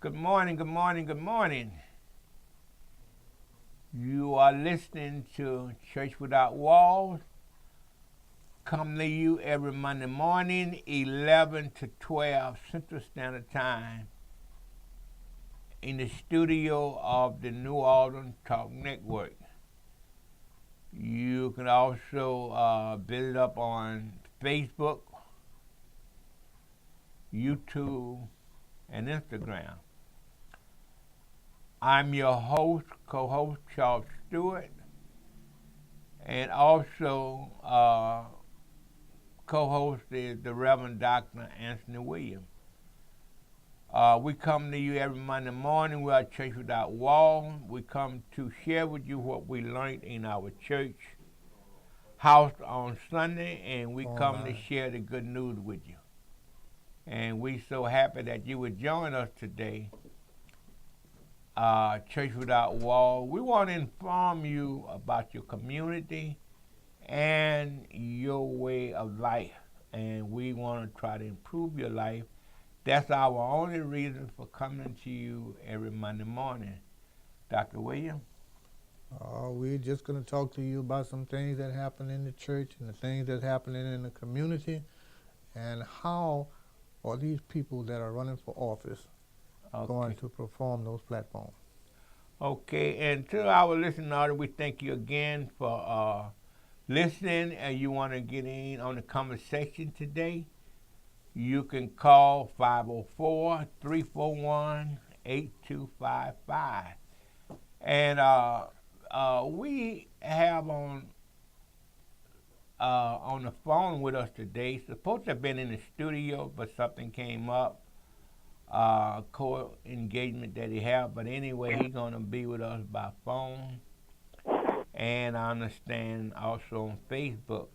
Good morning, good morning, good morning. You are listening to Church Without Walls. Come to you every Monday morning, 11 to 12 Central Standard Time, in the studio of the New Orleans Talk Network. You can also visit up on Facebook, YouTube, and Instagram. I'm your host, co-host Charles Stewart, and also co-host is the Reverend Dr. Anthony Williams. We come to you every Monday morning. We are Church Without Walls. We come to share with you what we learned in our church house on Sunday, and we come to share the good news with you. And we so happy that you would join us today. Church Without Walls. We want to inform you about your community and your way of life. And we want to try to improve your life. That's our only reason for coming to you every Monday morning. Dr. Williams? We're just going to talk to you about some things that happen in the church and the things that's happening in the community, and how are these people that are running for office going to perform those platforms. Okay, and to our listening audience, we thank you again for listening, and you want to get in on the conversation today, you can call 504-341-8255. And we have on the phone with us today, supposed to have been in the studio, but something came up, co-engagement that he had. But anyway, he's going to be with us by phone. And I understand also on Facebook,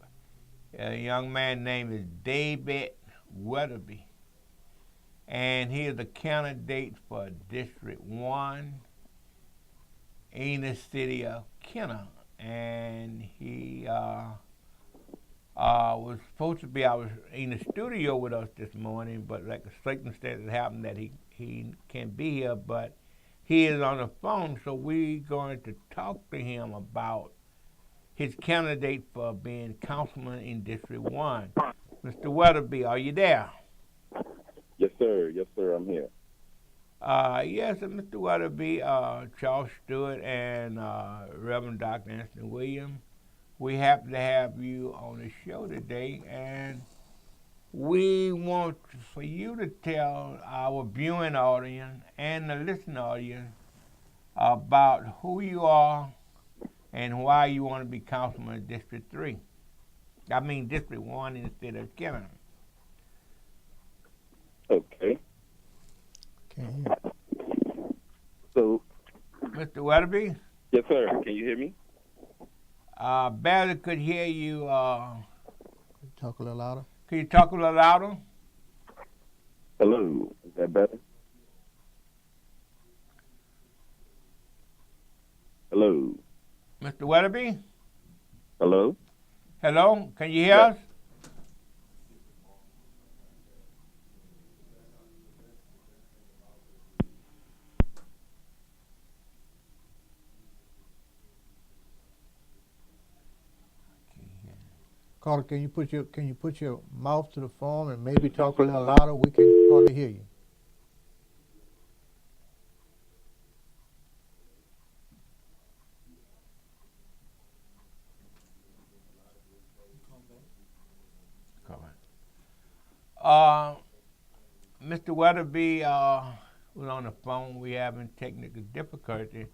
a young man named is David Weathersby. And he is a candidate for District 1 in the city of Kenner. And he was supposed to be in the studio with us this morning, but like a circumstance happened that he can't be here, but he is on the phone, so we're going to talk to him about his candidate for being councilman in District 1. Mr. Weathersby, are you there? Yes, sir. Yes, sir. I'm here. Yes, Mr. Weathersby, Charles Stewart and Reverend Dr. Anthony Williams. We happy to have you on the show today, and we want for you to tell our viewing audience and the listening audience about who you are and why you want to be councilman in District 3. I mean District 1 instead of Kenner. Okay. Can't hear. So, Mr. Weathersby? yes, sir. Can you hear me? Barely could hear you. Talk a little louder. Can you talk a little louder? Hello. Is that better? Hello. Mr. Weathersby? Hello. Hello? Can you hear Yes. us? Carter, can you put your mouth to the phone and maybe talk a little louder? We can hardly hear you. Mr. Weathersby was on the phone. We having technical difficulty,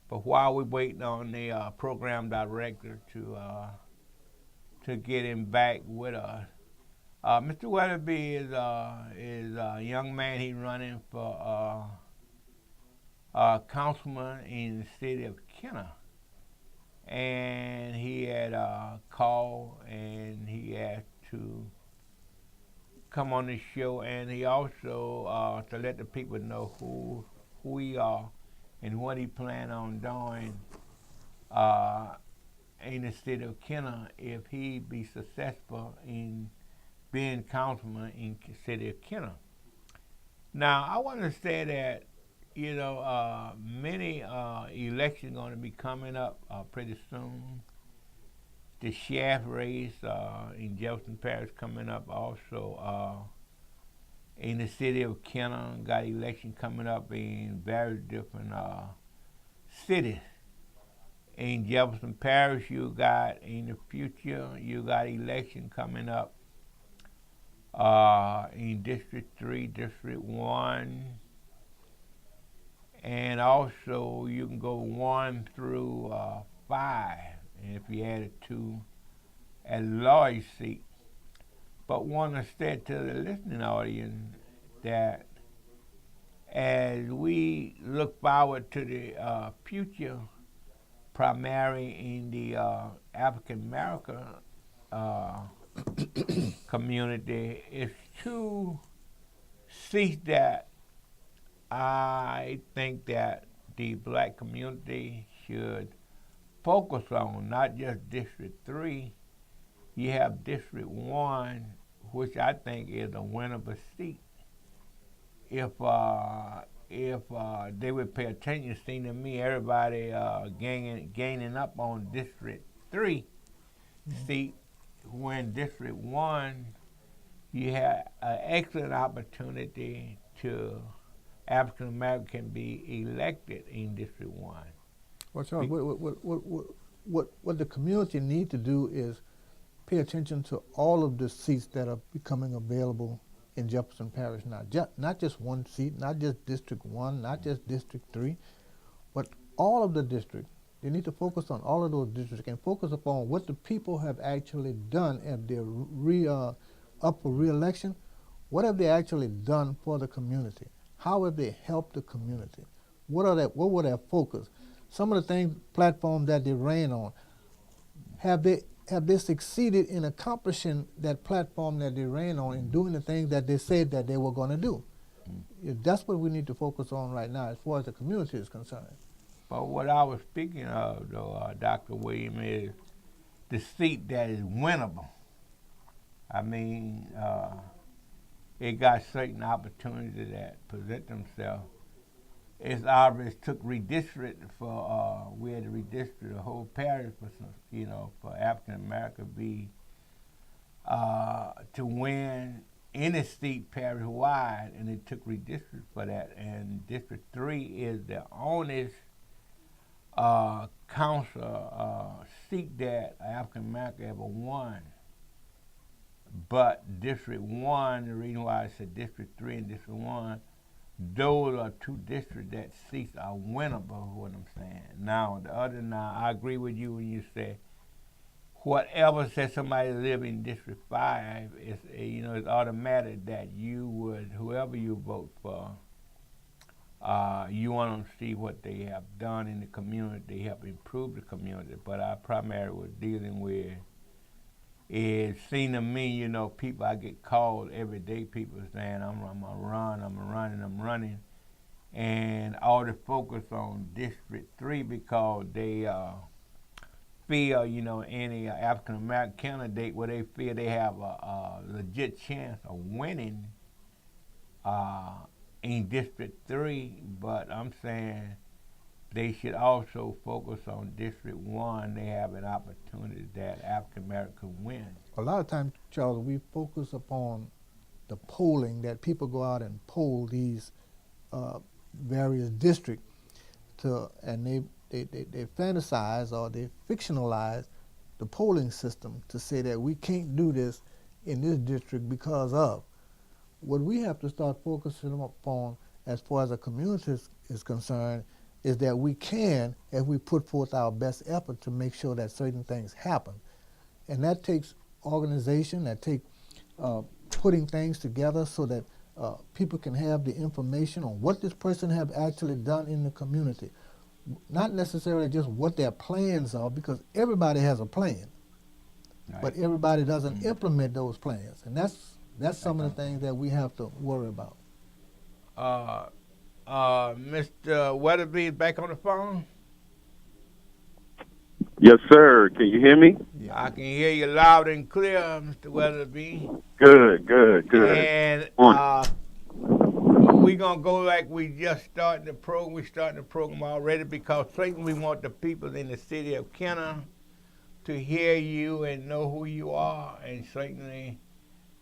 but while we're waiting on the program director to get him back with us, Mr. Weathersby is a young man. He's running for councilman in the city of Kenner, and he had called and he asked to come on the show, and he also to let the people know who we are and what he planned on doing in the city of Kenner if he be successful in being councilman in the city of Kenner. Now, I want to say that many elections going to be coming up pretty soon. The sheriff race in Jefferson Parish coming up also. In the city of Kenner, got election coming up in various different cities. In Jefferson Parish, you got in the future, you got election coming up in District 3, District 1, and also you can go 1 through 5, and if you add it to a large seat. But want to say to the listening audience that as we look forward to the future primary in the African American community, it's 2 seats that I think that the black community should focus on, not just District 3. You have District 1, which I think is a winnable seat. If they would pay attention, it seems to me everybody gaining up on District 3 seat, when District 1, you have an excellent opportunity to African American be elected in District 1. Well, Charles, what the community need to do is pay attention to all of the seats that are becoming available in Jefferson Parish now. Not just 1 seat, not just District 1, not just District 3, but all of the districts. They need to focus on all of those districts and focus upon what the people have actually done if they're up for re-election. What have they actually done for the community? How have they helped the community? What were their focus? Some of the things, platforms that they ran on, have they succeeded in accomplishing that platform that they ran on and doing the things that they said that they were going to do? That's what we need to focus on right now as far as the community is concerned. But what I was speaking of, though, Dr. William, is the seat that is winnable. I mean, it got certain opportunities that present themselves. It's obvious took redistrict for we had to redistrict the whole parish for for African American to win any seat parish wide, and it took redistrict for that. And District 3 is the only council seat that African American ever won. But District 1, the reason why I said District 3 and District 1, those are 2 districts that seats are winnable, what I'm saying. Now, I agree with you when you say, whatever says somebody live in District 5, it's automatic that you would, whoever you vote for, you want to see what they have done in the community, help improve the community. But I primarily was dealing with, it seemed to me, people, I get called every day, people saying, I'm running. And all the focus on District 3 because they feel, any African American candidate where they feel they have a legit chance of winning in District 3. But I'm saying they should also focus on District 1. They have an opportunity that African American win. A lot of times, Charles, we focus upon the polling, that people go out and poll these various districts, and they fantasize or they fictionalize the polling system to say that we can't do this in this district because of. What we have to start focusing upon as far as the community is concerned is that we can, if we put forth our best effort to make sure that certain things happen. And that takes organization, that takes putting things together so that people can have the information on what this person have actually done in the community. Not necessarily just what their plans are, because everybody has a plan, right, but everybody doesn't implement those plans. And that's some of the things that we have to worry about. Mr. Weathersby is back on the phone? Yes, sir. Can you hear me? Yeah. I can hear you loud and clear, Mr. Weathersby. Good. And we gonna go like we just starting the program. We starting the program already because certainly we want the people in the city of Kenner to hear you and know who you are, and certainly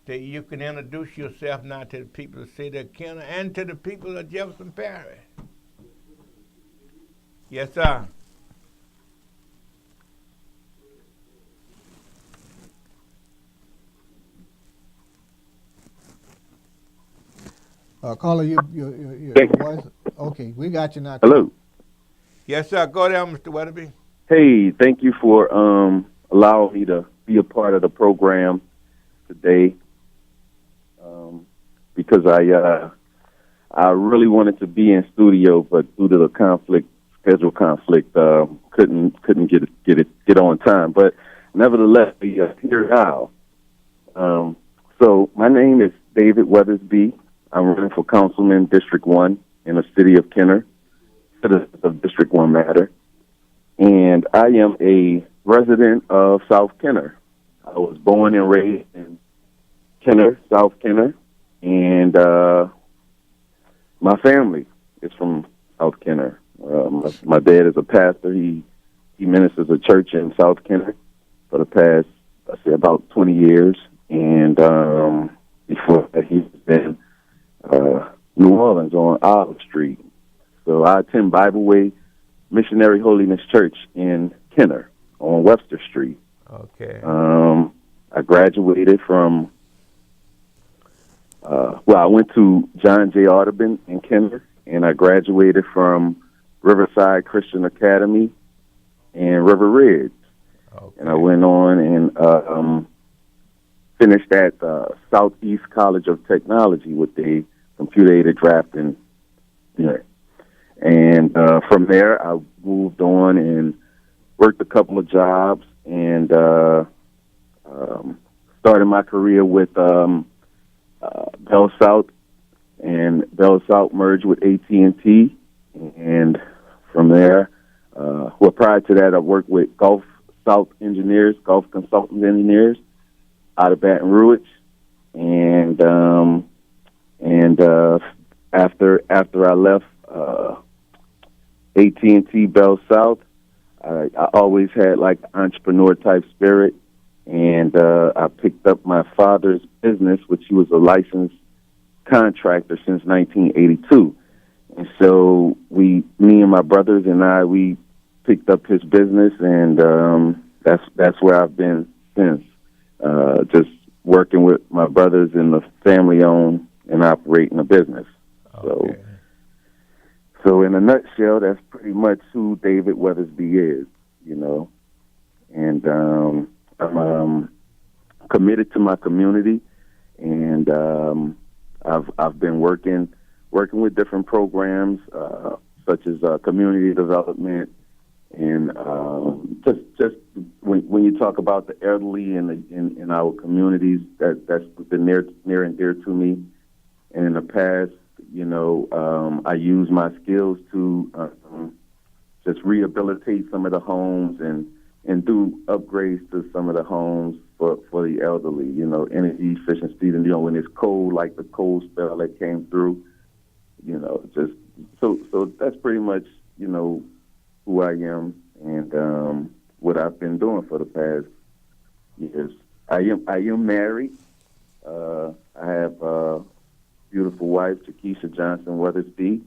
that you can introduce yourself now to the people of the city of Kenner and to the people of Jefferson Parish. Yes, sir. Caller, your Thank you. voice. Okay, we got you now. Hello. Yes, sir. Go there, Mr. Weatherby. Hey, thank you for allowing me to be a part of the program today. Because I really wanted to be in studio, but due to the schedule conflict, couldn't get on time. But nevertheless, we are here now. So my name is David Weathersby. I'm running for Councilman District 1 in the city of Kenner, citizens of District 1 matter. And I am a resident of South Kenner. I was born and raised in Kenner, South Kenner, and my family is from South Kenner. My dad is a pastor. He ministers a church in South Kenner for the past, I say, about 20 years. And before that, he's been New Orleans on Olive Street. So I attend Bible Way Missionary Holiness Church in Kenner on Webster Street. Okay. I graduated from, I went to John J. Audubon in Kenner, and I graduated from Riverside Christian Academy in River Ridge. Okay. And I went on and finished at Southeast College of Technology with a computer-aided drafting unit. And from there, I moved on and worked a couple of jobs and started my career with Bell South, and Bell South merged with AT&T. And from there, prior to that, I worked with Gulf South Engineers, Gulf Consultants Engineers out of Baton Rouge. And after I left AT&T Bell South, I always had like entrepreneur type spirit, and I picked up my father's business, which he was a licensed contractor since 1982. And so me and my brothers and I, we picked up his business, and that's where I've been since. Just working with my brothers in the family-owned and operating a business. Okay. So in a nutshell, that's pretty much who David Weathersby is, you know. And I'm committed to my community, and I've been working with different programs such as community development, and just when you talk about the elderly in our communities, that's been near and dear to me. And in the past, you know, I use my skills to just rehabilitate some of the homes and do upgrades to some of the homes for the elderly, you know, energy efficiency. And, you know, when it's cold, like the cold spell that came through, you know, just so that's pretty much, you know, who I am and what I've been doing for the past years. I am married. I have a beautiful wife, Jakeisha Johnson Weathersby,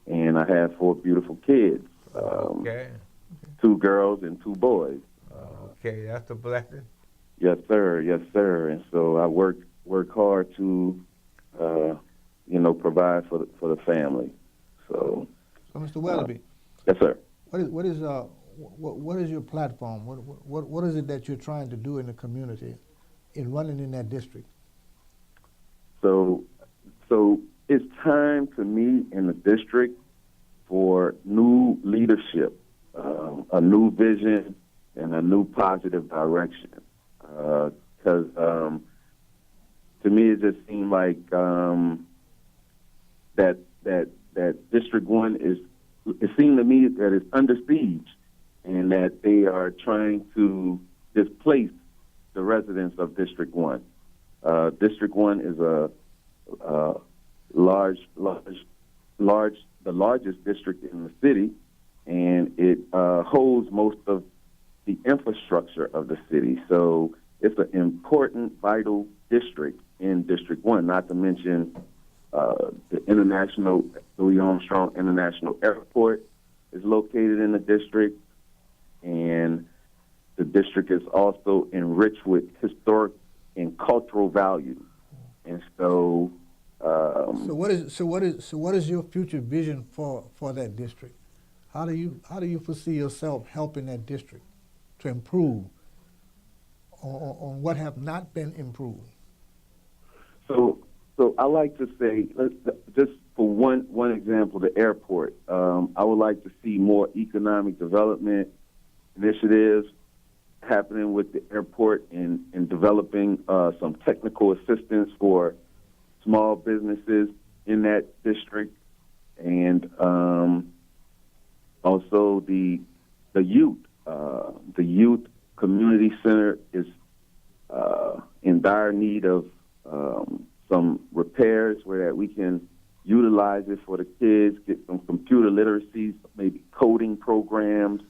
and I have 4 beautiful kids. Okay. 2 girls and 2 boys. Okay, that's a blessing. Yes, sir. Yes, sir. And so I work hard to, you know, provide for the family. So Mr. Weatherby, yes, sir. what is your platform? What is it that you're trying to do in the community, in running in that district? So it's time to me in the district for new leadership, a new vision, and a new positive direction. Because to me, it just seemed like that District 1 is. It seemed to me that it's under siege, and that they are trying to displace the residents of District 1. District 1 the largest district in the city, and it holds most of the infrastructure of the city. So it's an important, vital district in District 1, not to mention the Louis Armstrong International Airport is located in the district, and the district is also enriched with historic and cultural value. And so, So what is your future vision for that district? How do you foresee yourself helping that district to improve on what have not been improved? So I like to say, just for one example, the airport. I would like to see more economic development initiatives happening with the airport and developing some technical assistance for small businesses in that district, and also the youth. The youth community center is in dire need of some repairs where that we can utilize it for the kids, get some computer literacy, maybe coding programs,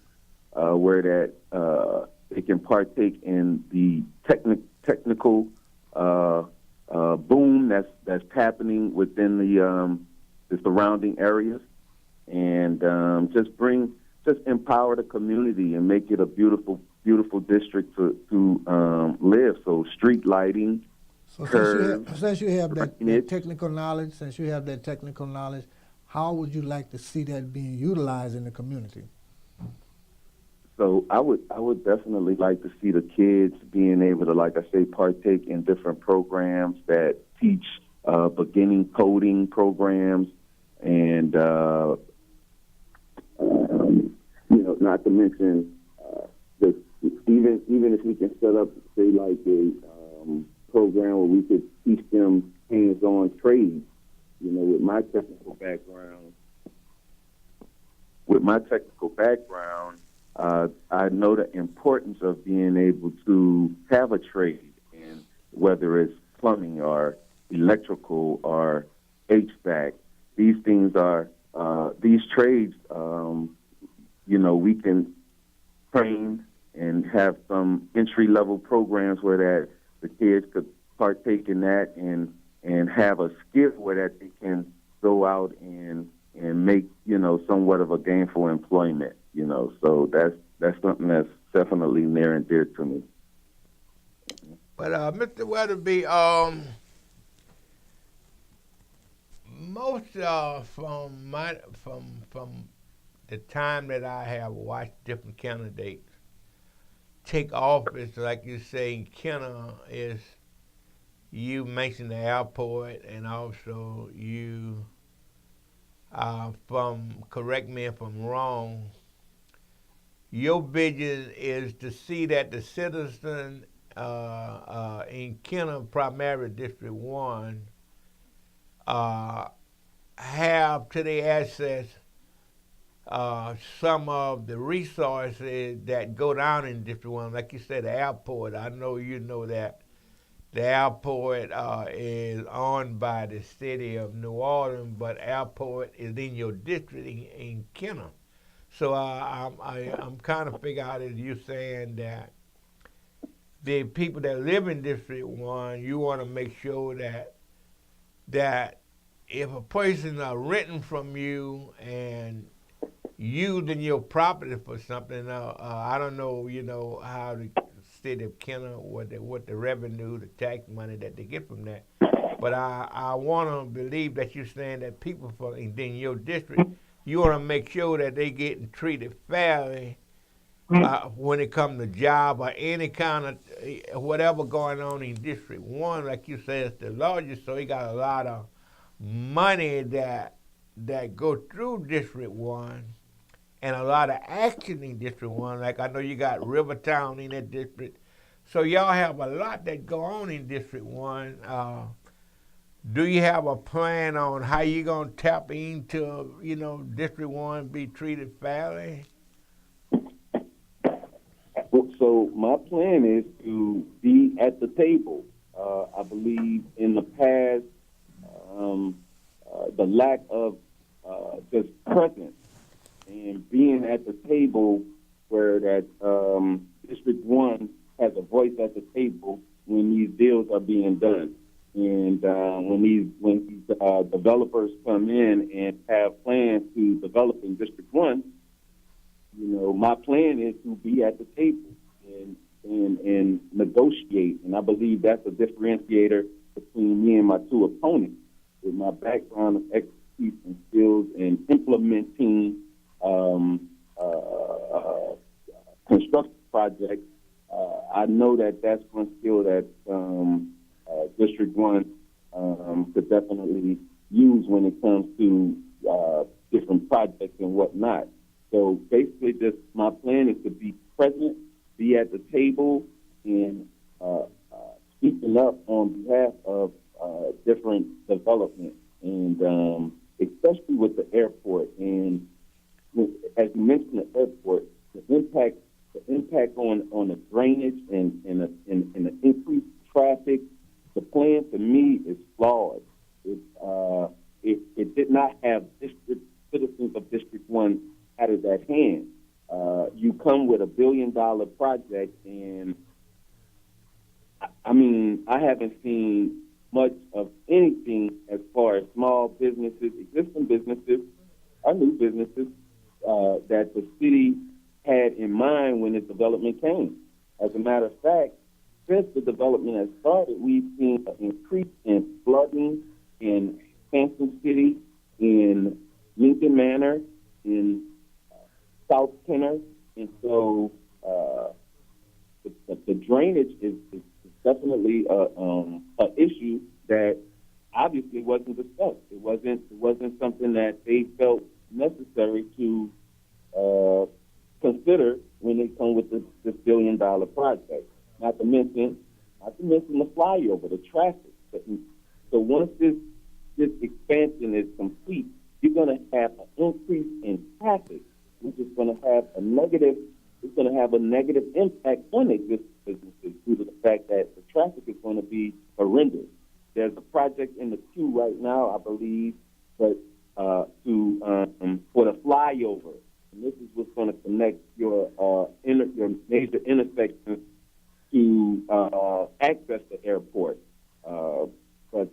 where that they can partake in the technical boom that's happening within the surrounding areas, and just empower the community and make it a beautiful district to live. So street lighting. So since you have that technical knowledge, how would you like to see that being utilized in the community? So I would definitely like to see the kids being able to, like I say, partake in different programs that teach beginning coding programs, and not to mention even if we can set up, say, like a program where we could teach them hands-on trades. With my technical background, I know the importance of being able to have a trade, and whether it's plumbing or electrical or HVAC, these things are these trades. We can train and have some entry-level programs where that the kids could partake in that and have a skill where that they can go out and make somewhat of a gainful employment. So that's something that's definitely near and dear to me. But Mr. Weatherby, most from the time that I have watched different candidates take office, like you say, Kenner is, you mentioned the airport, and also you, correct me if I'm wrong, your vision is to see that the citizen in Kenner Primary District 1 have to their access some of the resources that go down in District 1. Like you said, the airport, I know you know that the airport is owned by the city of New Orleans, but airport is in your district in Kenner. So I'm kind of figuring out that you're saying that the people that live in District 1, you want to make sure that if a person are renting from you and using your property for something, I don't know, how the city of Kenner, what the revenue, the tax money that they get from that. But I want to believe that you're saying that people in your district, you want to make sure that they getting treated fairly when it comes to job or any kind of whatever going on in District 1. Like you said, it's the largest, so you got a lot of money that go through District 1 and a lot of action in District 1. Like I know you got Rivertown in that district. So y'all have a lot that go on in District 1. Do you have a plan on how you going to tap into, District 1 be treated fairly? So my plan is to be at the table. I believe in the past, the lack of just presence and being at the table where that District 1 has a voice at the table when these deals are being done. And when these developers come in and have plans to develop in District 1, you know, my plan is to be at the table and negotiate. And I believe that's a differentiator between me and my two opponents. With my background of expertise and skills in implementing construction projects, I know that that's one skill that District 1 could definitely use when it comes to different projects and whatnot. So basically, just my plan is to be present, be at the table, and speaking up on behalf of different development, and especially with the airport. And as you mentioned, the airport, the impact on the drainage and the increased traffic. The plan to me is flawed. It did not have citizens of District 1 out of that hand. You come with $1 billion project, and I mean, I haven't seen much of anything as far as small businesses, existing businesses, or new businesses that the city had in mind when this development came. As a matter of fact, since the development has started, we've seen an increase in flooding in Hampton City, in Lincoln Manor, in South Kenner, and so the drainage is definitely an issue that obviously wasn't discussed. It wasn't something that they felt necessary to consider when they come with this $1 billion project. Not to mention the flyover, the traffic. So once this expansion is complete, you're going to have an increase in traffic, which is going to have a negative. It's going to have a negative impact on existing businesses due to the fact that the traffic is going to be horrendous. There's a project in the queue right now, I believe, but for the flyover, and this is what's going to connect your major intersections to access the airport. But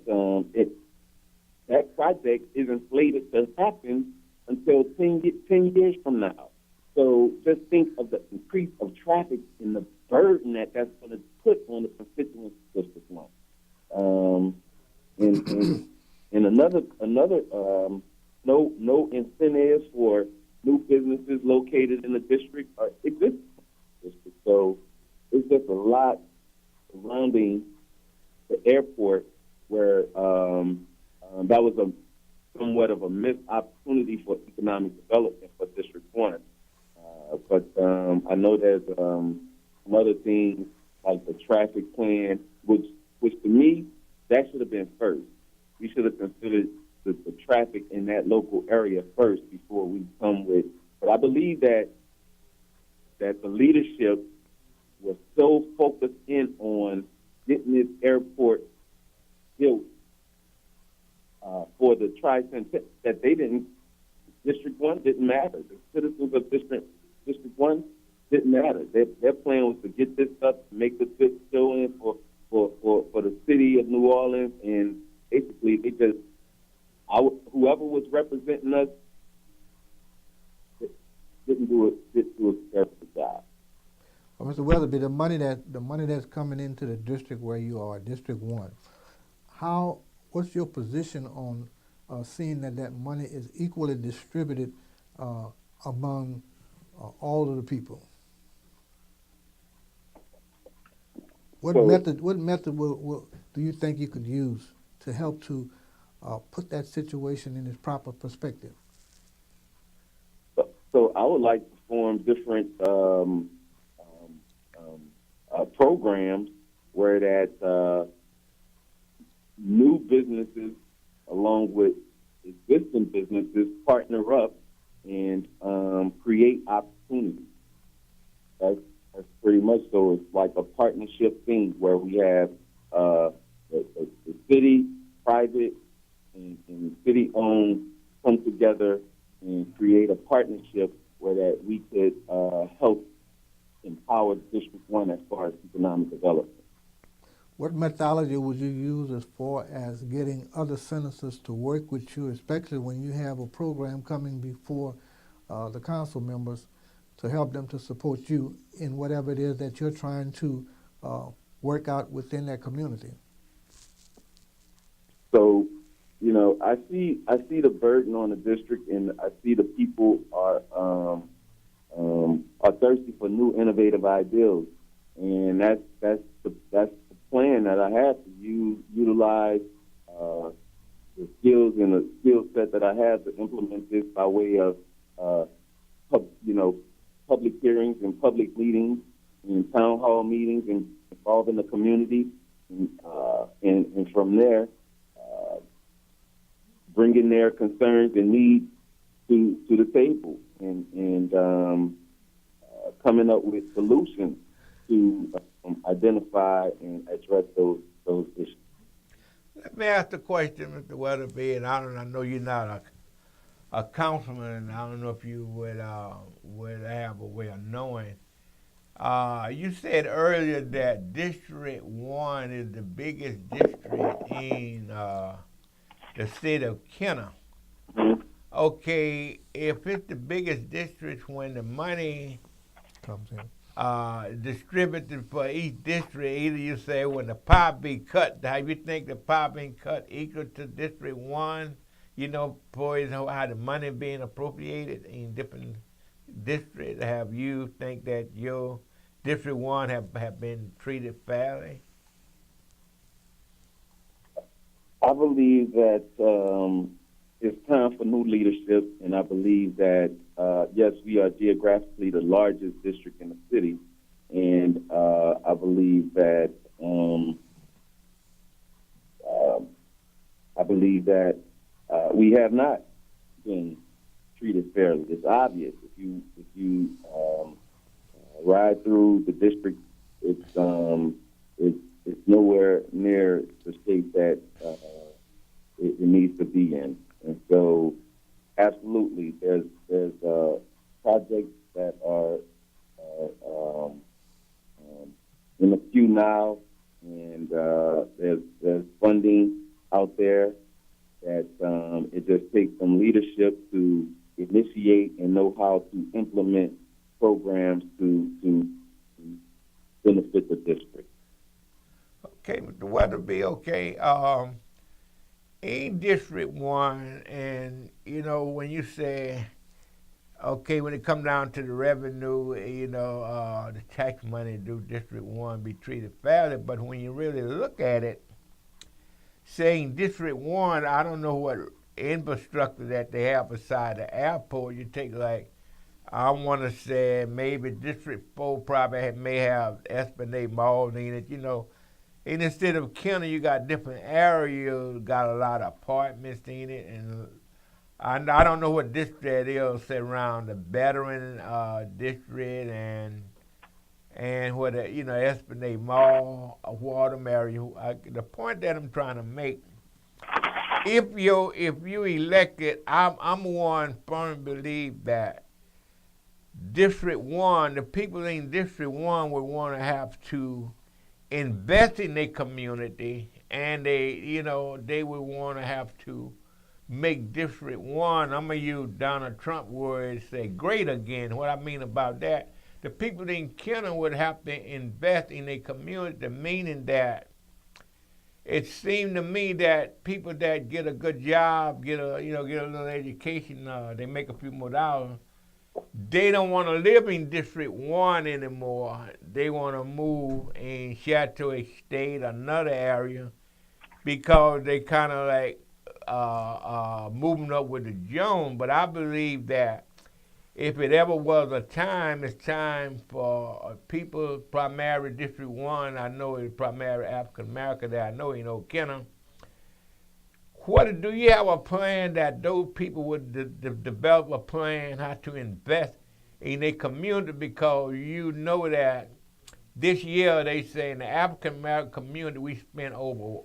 that project isn't slated to happen until 10 years from now. So just think of the increase of traffic and the burden that's going to put on the constituents of District 1. And another no incentives for new businesses located in the district or existing district. So it's just a lot surrounding the airport where that was somewhat of a missed opportunity for economic development for District 1. But I know there's some other things like the traffic plan, which to me, that should have been first. We should have considered the traffic in that local area first before we come with. But I believe that the leadership was so focused in on getting this airport built for the Tri-Center that they didn't. District 1 didn't matter. The citizens of District 1 didn't matter. Their plan was to get this up, make the good showing for the city of New Orleans, and basically they just whoever was representing us didn't do a careful job. Well, Mr. Weatherby, the money that's coming into the district where you are, District 1, what's your position on seeing that money is equally distributed among all of the people? What method do you think you could use to help to put that situation in its proper perspective? So I would like to form different programs where that new businesses, along with existing businesses, partner up and create opportunities. That's pretty much so. It's like a partnership thing where we have the city, private, and city-owned come together and create a partnership where that we could help empower District 1 as far as economic development. What methodology would you use as far as getting other senators to work with you, especially when you have a program coming before the council members to help them to support you in whatever it is that you're trying to work out within that community? So, you know, I see the burden on the district, and I see the people are thirsty for new, innovative ideas, and that's the plan that I have to utilize the skills and the skill set that I have to implement this by way of public hearings and public meetings and town hall meetings and involving the community, and from there bringing their concerns and needs to the table and coming up with solutions to identify and address those issues. Let me ask the question, Mr. Weatherby, and I know you're not a councilman, and I don't know if you would have a way of knowing. You said earlier that District 1 is the biggest district in the state of Kenner. Mm-hmm. Okay, if it's the biggest district, when the money Comes in. distributed for each district, either you say when the pie be cut, how you think the pie being cut equal to District 1, you know, for how the money being appropriated in different districts, have you think that your District 1 have been treated fairly? I believe that it's time for new leadership, and I believe that, yes, we are geographically the largest district in the city, and I believe that we have not been treated fairly. It's obvious. If you ride through the district, it's nowhere near the state that it needs to be in. And so, absolutely, there's projects that are in the queue now, and there's funding out there that it just takes some leadership to initiate and know how to implement programs to benefit the district. Okay, Mr. Weatherby, okay. In District 1, and, you know, when you say, okay, when it comes down to the revenue, you know, the tax money do District 1 be treated fairly, but when you really look at it, saying District 1, I don't know what infrastructure that they have beside the airport. You take, like, I want to say maybe District 4 probably may have Esplanade Mall in it, you know. And instead of Kenner, you got different areas, got a lot of apartments in it, and I don't know what district it is, say around the Veteran district and what Esplanade Mall, Waterm area. The point that I'm trying to make, if you elected, I'm one firm believe that District 1, the people in District 1 would want to have to invest in their community, and they would want to have to make District 1, I'm going to use Donald Trump words, say great again. What I mean about that, the people in Kenner would have to invest in their community, meaning that it seemed to me that people that get a good job, get a little education, they make a few more dollars, they don't want to live in District 1 anymore. They want to move in Chateau Estate, another area, because they kind of like moving up with the Jones. But I believe that if it ever was a time, it's time for people, primarily District 1, I know it's primarily African American that I know, Kenner. What do you have a plan that those people would develop a plan how to invest in their community? Because you know that this year they say in the African American community we spent over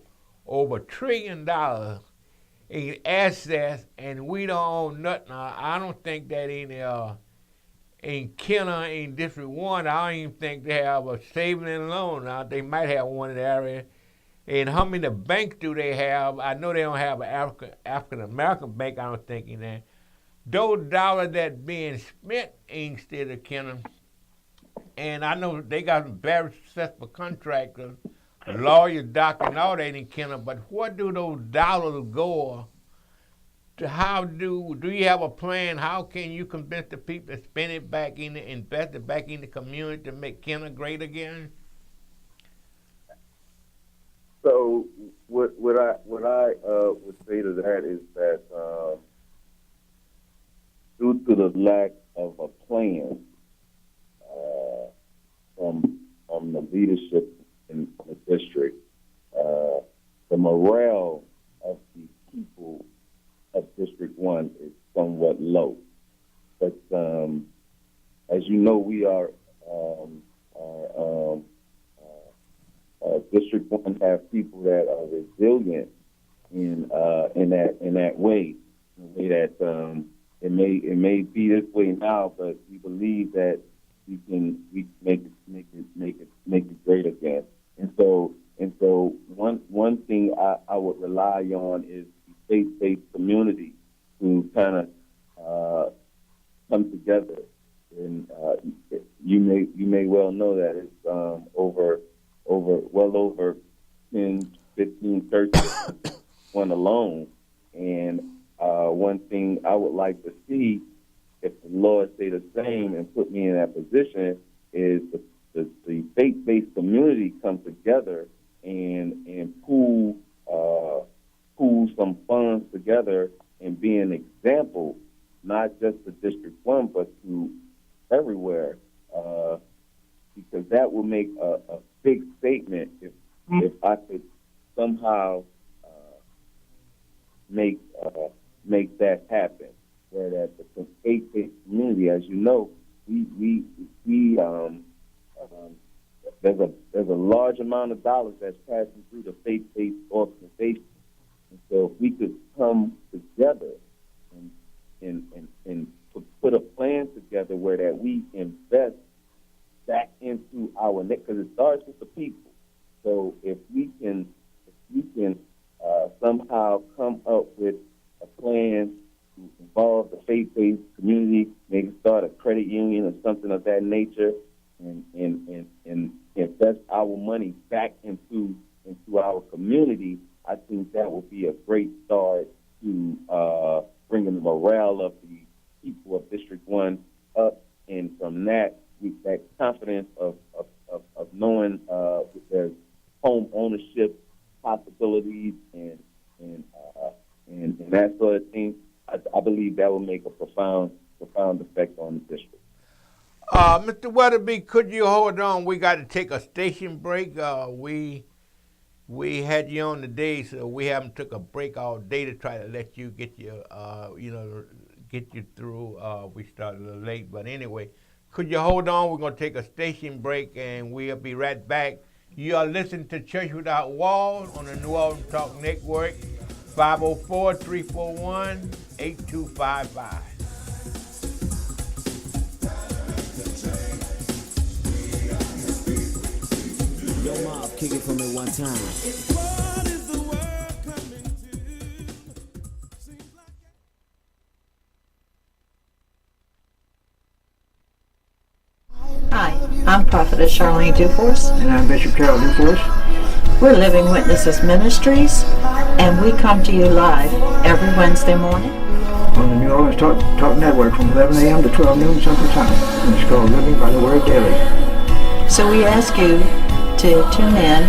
$1 trillion in assets, and we don't own nothing. I don't think that in Kenner, in District 1, I don't even think they have a saving and loan. Now, they might have one in the area. And how many banks do they have? I know they don't have an African-American bank, I don't think, in there. Those dollars that being spent in state of Kenner, and I know they got some very successful contractors, lawyers, doctors, and all that in Kenner, but what do those dollars go to? How do you have a plan? How can you convince the people to spend it back in the, invest it back in the community to make Kenner great again? So what I would say to that is that due to the lack of a plan from the leadership in the district, the morale of the people of District 1 is somewhat low. But as you know, we are District 1 have people that are resilient in that way. In a way that it may be this way now, but we believe that we can make it great again. And so one thing I would rely on is the faith-based community to kind of come together. And you may well know that it's over 10, 15 churches, one alone. And one thing I would like to see, if the Lord say the same and put me in that position, is the faith-based community come together and pool some funds together and be an example, not just to District 1, but to everywhere, because that will make a big statement if I could somehow make that happen. Where that the faith-based community, as you know, there's a large amount of dollars that's passing through the faith-based organization. And so if we could come together and put a plan together where that we invest back into our neck, because it starts with the people. So if we can somehow come up with a plan to involve the faith-based community, maybe start a credit union or something of that nature, and invest our money back into our community, I think that will be a great start to bringing the morale of the people of District 1 up, and from that, with that confidence of knowing there's home ownership possibilities and that sort of thing, I believe that will make a profound effect on the district. Mr. Weatherby, could you hold on? We got to take a station break. We had you on today, so we haven't took a break all day to try to let you get your, get you through. We started a little late, but anyway, could you hold on? We're going to take a station break, and we'll be right back. You are listening to Church Without Walls on the New Orleans Talk Network, 504-341-8255. Yo, Mob, kick it for me one time. What is the world coming to? Hi, I'm Prophetess Charlene Duforce. And I'm Bishop Carol Duforce. We're Living Witnesses Ministries, and we come to you live every Wednesday morning On the New Orleans Talk Network from 11 a.m. to 12 noon Central Time. And it's called Living by the Word Daily. So we ask you to tune in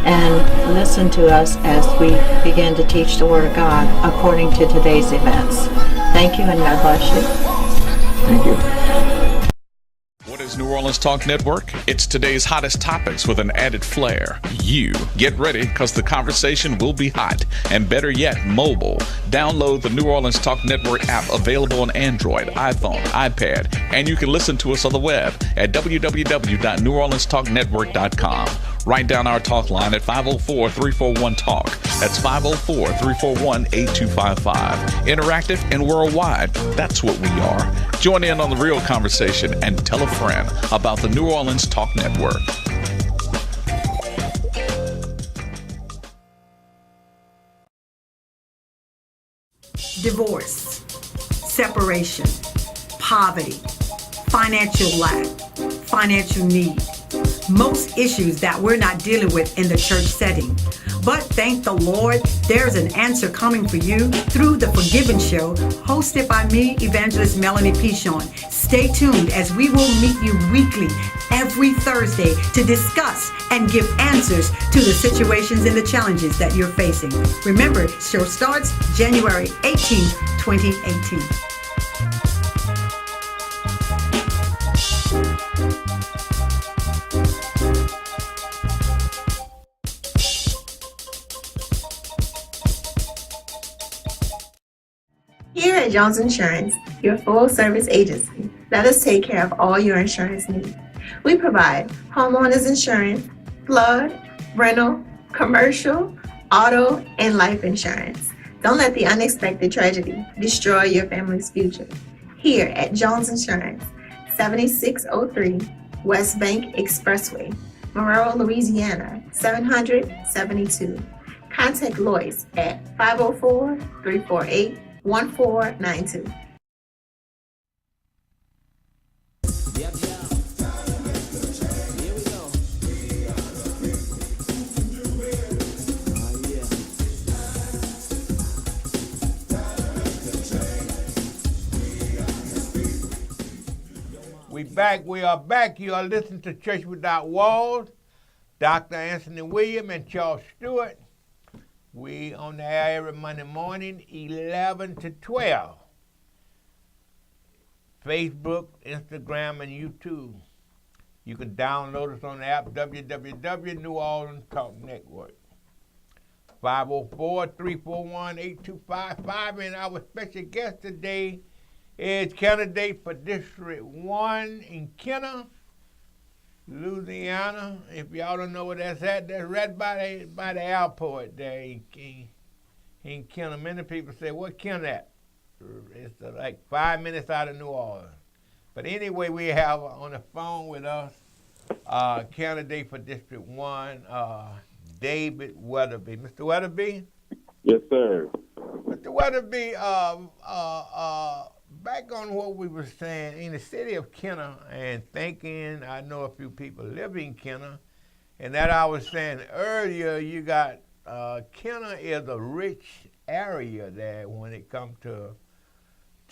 and listen to us as we begin to teach the Word of God according to today's events. Thank you, and God bless you. Thank you. What is New Orleans Talk Network? It's today's hottest topics with an added flair. You get ready, because the conversation will be hot, and better yet, mobile. Download the New Orleans Talk Network app, available on Android, iPhone, iPad, and you can listen to us on the web at www.neworleanstalknetwork.com. Write down our talk line at 504-341-TALK. That's 504-341-8255. Interactive and worldwide. That's what we are. Join in on the real conversation and tell a friend about the New Orleans Talk Network. Divorce, separation, poverty, financial lack, financial need. Most issues that we're not dealing with in the church setting. But thank the Lord, there's an answer coming for you through the Forgiven Show, hosted by me, Evangelist Melanie Pichon. Stay tuned as we will meet you weekly, every Thursday, to discuss and give answers to the situations and the challenges that you're facing. Remember, show starts January 18th, 2018. Here at Jones Insurance, your full-service agency, let us take care of all your insurance needs. We provide homeowners insurance, flood, rental, commercial, auto, and life insurance. Don't let the unexpected tragedy destroy your family's future. Here at Jones Insurance, 7603 West Bank Expressway, Monroe, Louisiana, 772. Contact Lois at 504-348-1492. Yep, yeah. Here we go. Oh, yeah. We are back. You are listening to Church Without Walls. Dr. Anthony William and Charles Stewart. We on the air every Monday morning, 11 to 12. Facebook, Instagram, and YouTube. You can download us on the app, www. New Orleans Talk Network. 504-341-8255. And our special guest today is candidate for District 1 in Kenner, Louisiana. If y'all don't know where that's at, that's right by the airport there in Kenner. Many people say, what Kenner at? It's like 5 minutes out of New Orleans. But anyway, we have on the phone with us candidate for District 1, David Weathersby. Mr. Weathersby? Yes, sir. Mr. Weathersby, back on what we were saying, in the city of Kenner, and thinking, I know a few people live in Kenner, and that I was saying earlier, you got, Kenner is a rich area there when it comes to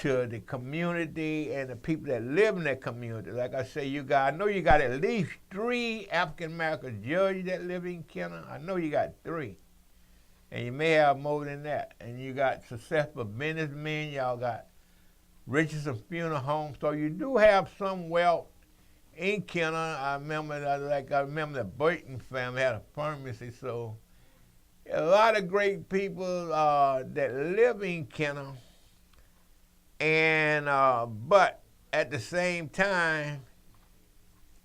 the community and the people that live in that community. Like I say, I know you got at least 3 African-American judges that live in Kenner. I know you got 3. And you may have more than that. And you got successful businessmen. Y'all got Richardson Funeral Home. So you do have some wealth in Kenner. I remember the Burton family had a pharmacy. So a lot of great people that live in Kenner. And but at the same time,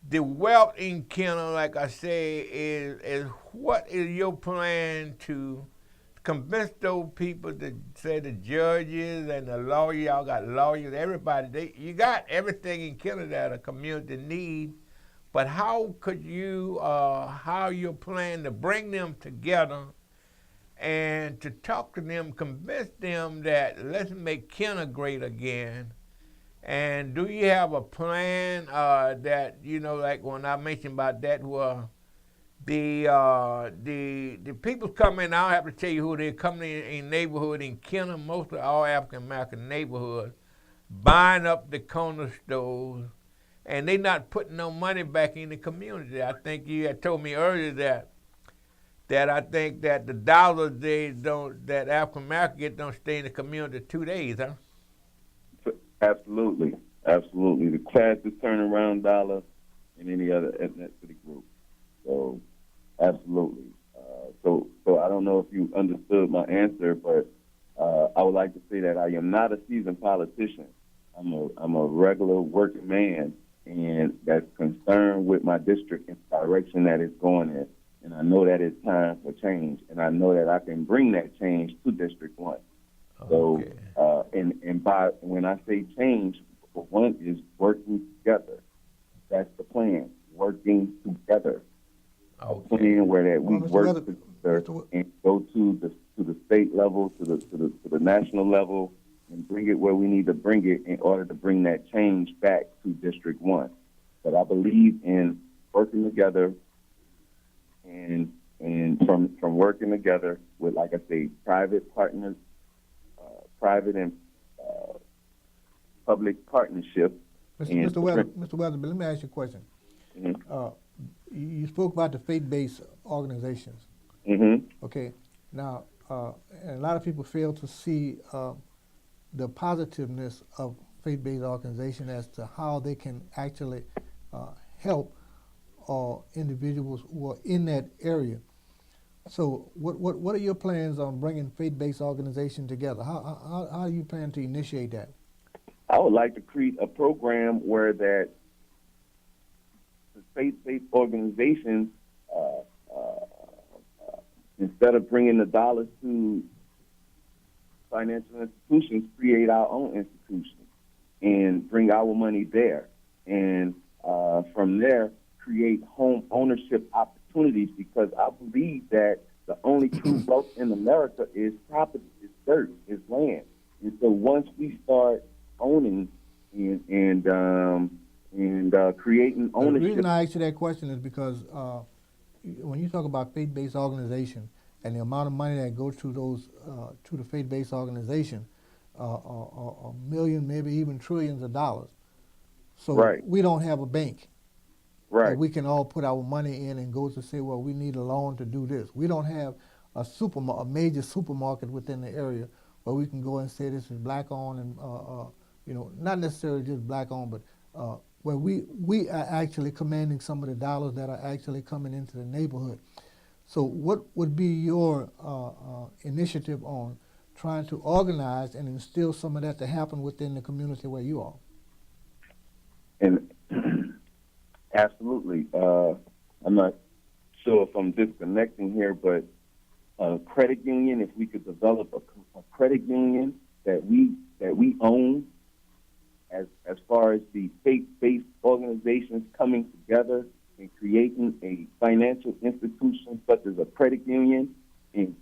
the wealth in Kenner, like I say, is what is your plan to convince those people to say the judges and the lawyers, y'all got lawyers, everybody, you got everything in Kenner that a community needs, but how could you, how you plan to bring them together and to talk to them, convince them that let's make Kenner great again? And do you have a plan that, like when I mentioned about that, where the people come in, I don't have to tell you who they're coming in neighborhood in Kenner, mostly all African-American neighborhoods, buying up the corner stores, and they're not putting no money back in the community. I think you had told me earlier that I think that the dollars that African-Americans get don't stay in the community 2 days, huh? Absolutely. The fastest turnaround dollar in any other ethnicity group. So, absolutely. So I don't know if you understood my answer, but I would like to say that I am not a seasoned politician. I'm a regular working man, and that's concerned with my district and the direction that it's going in. I know that it's time for change, and I know that I can bring that change to District 1. Okay. So, and by when I say change, for one is working together. That's the plan. Working together. A plan where that we work together and go to the state level, to the national level, and bring it where we need to bring it in order to bring that change back to District 1. But I believe in working together, and from working together with, like I say, private partners, private and public partnership. Mr. Weatherby, let me ask you a question. Mm-hmm. You spoke about the faith-based organizations. Mm-hmm. Okay. Now, and a lot of people fail to see the positiveness of faith-based organization as to how they can actually help individuals who are in that area. So, what are your plans on bringing faith-based organization together? How do you plan to initiate that? I would like to create a program where that the faith-based organizations, instead of bringing the dollars to financial institutions, create our own institutions and bring our money there. And from there, create home ownership opportunities, because I believe that the only true wealth in America is property, is dirt, is land. And so once we start owning and creating ownership. The reason I asked you that question is because when you talk about faith-based organization and the amount of money that goes to those to the faith-based organization, a million, maybe even trillions of dollars. So we don't have a bank. Right. We can all put our money in and go to say, well, we need a loan to do this. We don't have a major supermarket within the area where we can go and say this is black owned and not necessarily just black owned, but where we are actually commanding some of the dollars that are actually coming into the neighborhood. So what would be your initiative on trying to organize and instill some of that to happen within the community where you are? And absolutely. I'm not sure if I'm disconnecting here, but a credit union, if we could develop a credit union that we own, as far as the faith-based organizations coming together and creating a financial institution such as a credit union, and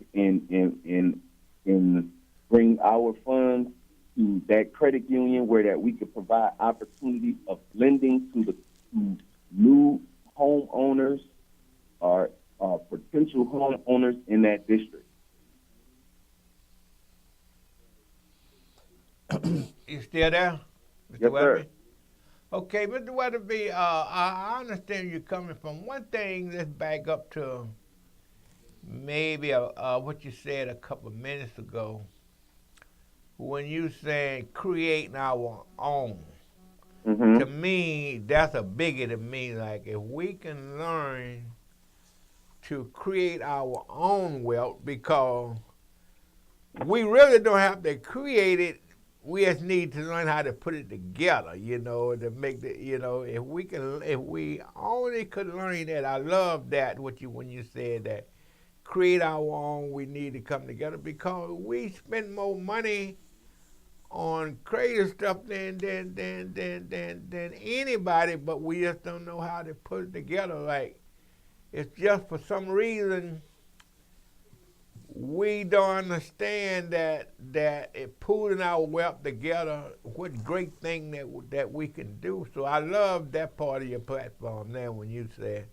bring our funds to that credit union where that we could provide opportunities of lending to new homeowners or potential homeowners in that district. You still there, Mr. Yes, Weatherby? sir. Okay, Mr. Weatherby, I understand you're coming from. One thing, let's back up to maybe what you said a couple of minutes ago when you said creating our own. Mm-hmm. To me, that's a biggie to me. Like, if we can learn to create our own wealth, because we really don't have to create it, we just need to learn how to put it together, to make the, if we only could learn that. I love that, when you said that, create our own, we need to come together, because we spend more money on creative stuff than anybody, but we just don't know how to put it together. Like, it's just for some reason we don't understand that it pulling our wealth together, what great thing that we can do. So I love that part of your platform there when you said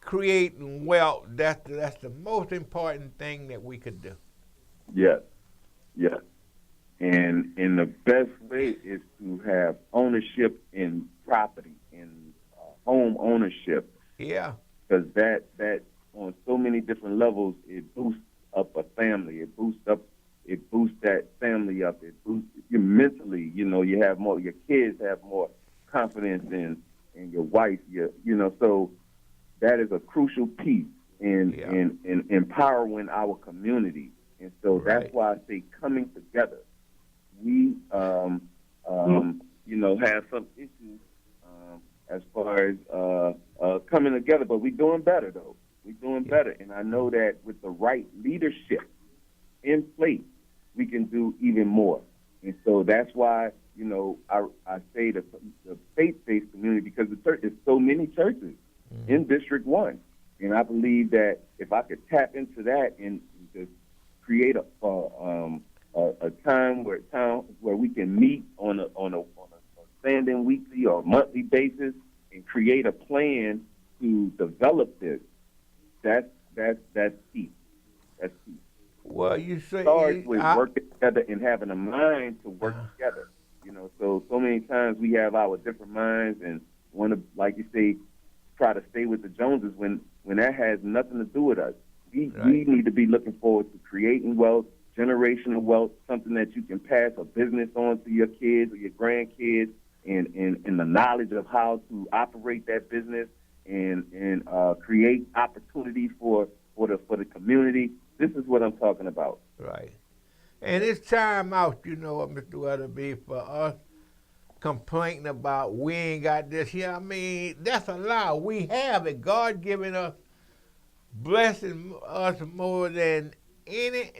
creating wealth. That's the most important thing that we could do. Yes. Yes. And the best way is to have ownership in property, in home ownership. Yeah. Because that on so many different levels, it boosts up a family. It boosts that family up. It boosts you mentally. You have more. Your kids have more confidence in your wife. So that is a crucial piece in empowering our community. And so that's why I say coming together. We, have some issues as far as coming together, but we're doing better, though. We're doing better. And I know that with the right leadership in place, we can do even more. And so that's why, you know, I say the faith-based community, because there's so many churches in District 1. And I believe that if I could tap into that and just create a time where we can meet on a standing weekly or monthly basis and create a plan to develop this, that's key. That's key. Well, you say it starts with working together and having a mind to work together. You know, so many times we have our different minds and want to, like you say, try to stay with the Joneses when that has nothing to do with us. We need to be looking forward to creating wealth, generational wealth, something that you can pass a business on to your kids or your grandkids, and the knowledge of how to operate that business and create opportunities for the community. This is what I'm talking about. Right. And it's time out, you know, Mr. Weatherby, for us complaining about we ain't got this here. I mean, that's a lie. We have it. God giving us, blessing us more than I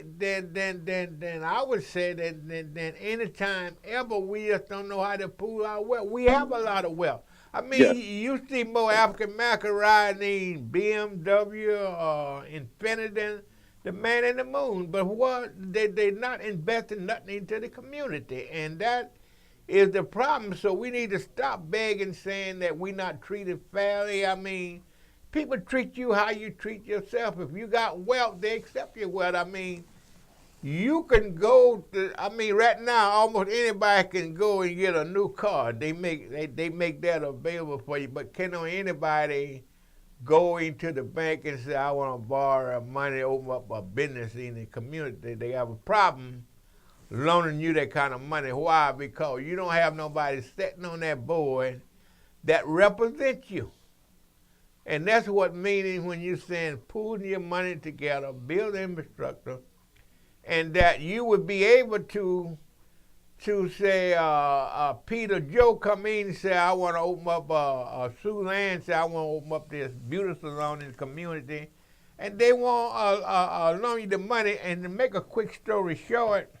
would say than any time ever. We just don't know how to pool our wealth. We have a lot of wealth. I mean, you see more African American riding BMW or Infiniti than the man in the moon. But what they not investing nothing into the community, and that is the problem. So we need to stop begging, saying that we're not treated fairly. I mean, people treat you how you treat yourself. If you got wealth, they accept your wealth. I mean, you can go to, I mean, right now, almost anybody can go and get a new car. They make that available for you. But can anybody go into the bank and say, I want to borrow money, open up a business in the community? They have a problem loaning you that kind of money. Why? Because you don't have nobody sitting on that board that represents you. And that's what meaning when you're saying pooling your money together, build infrastructure, and that you would be able to say, Peter Joe come in and say, I want to open up, Suzanne say, I want to open up this beauty salon in the community, and they want loan you the money. And to make a quick story short,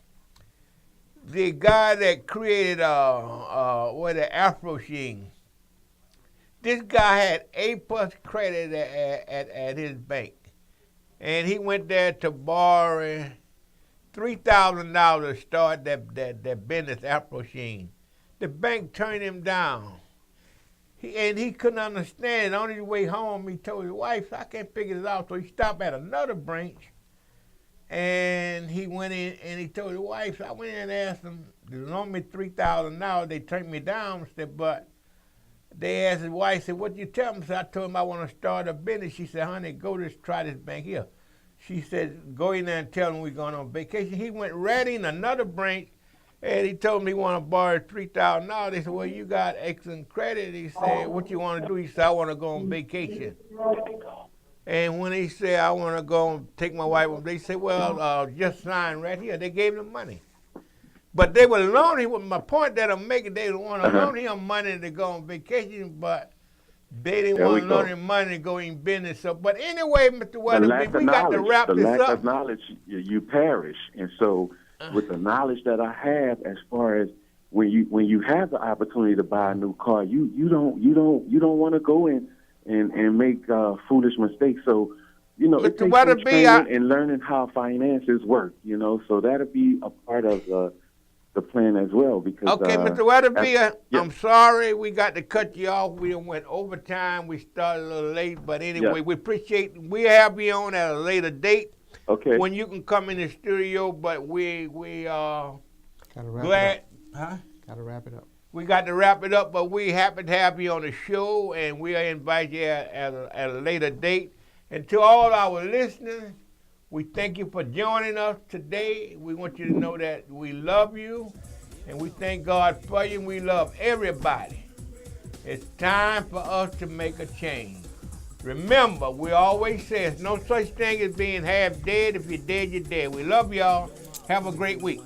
the guy that created the Afro Sheen, this guy had A+ credit at his bank, and he went there to borrow $3,000 to start that business, Afro Sheen. The bank turned him down. He couldn't understand it. On his way home, he told his wife, I can't figure this out. So he stopped at another branch, and he went in and he told his wife, I went in and asked them to loan me $3,000. They turned me down. Said, but they asked his wife, said, what you tell them? So I told him I want to start a business. She said, honey, go try this bank here. She said, go in there and tell them we're going on vacation. He went right in another branch, and he told me he want to borrow $3,000. They said, well, you got excellent credit. He said, what you want to do? He said, I want to go on vacation. And when he said, I want to go and take my wife, they said, well, just sign right here. They gave him money. But they were loaning him. My point that I'm making, they want to loan him money to go on vacation, but they didn't want to loan him money to go in business. So, but anyway, Mr. Weatherby, we got to wrap this up. The lack of knowledge, you perish. And so, with the knowledge that I have, as far as when you have the opportunity to buy a new car, you don't want to go in and make foolish mistakes. So, you know, it takes some training and learning how finances work. You know, so that'll be a part of the plan as well. Because okay, Mr. Weatherby, I'm sorry we got to cut you off. We went overtime. We started a little late, but anyway, we appreciate. We have you on at a later date. Okay. When you can come in the studio, but we Gotta wrap glad. it up. Gotta wrap it up. We got to wrap it up, but we happy to have you on the show, and we'll invite you at a later date. And to all our listeners, we thank you for joining us today. We want you to know that we love you, and we thank God for you, and we love everybody. It's time for us to make a change. Remember, we always say there's no such thing as being half dead. If you're dead, you're dead. We love y'all. Have a great week.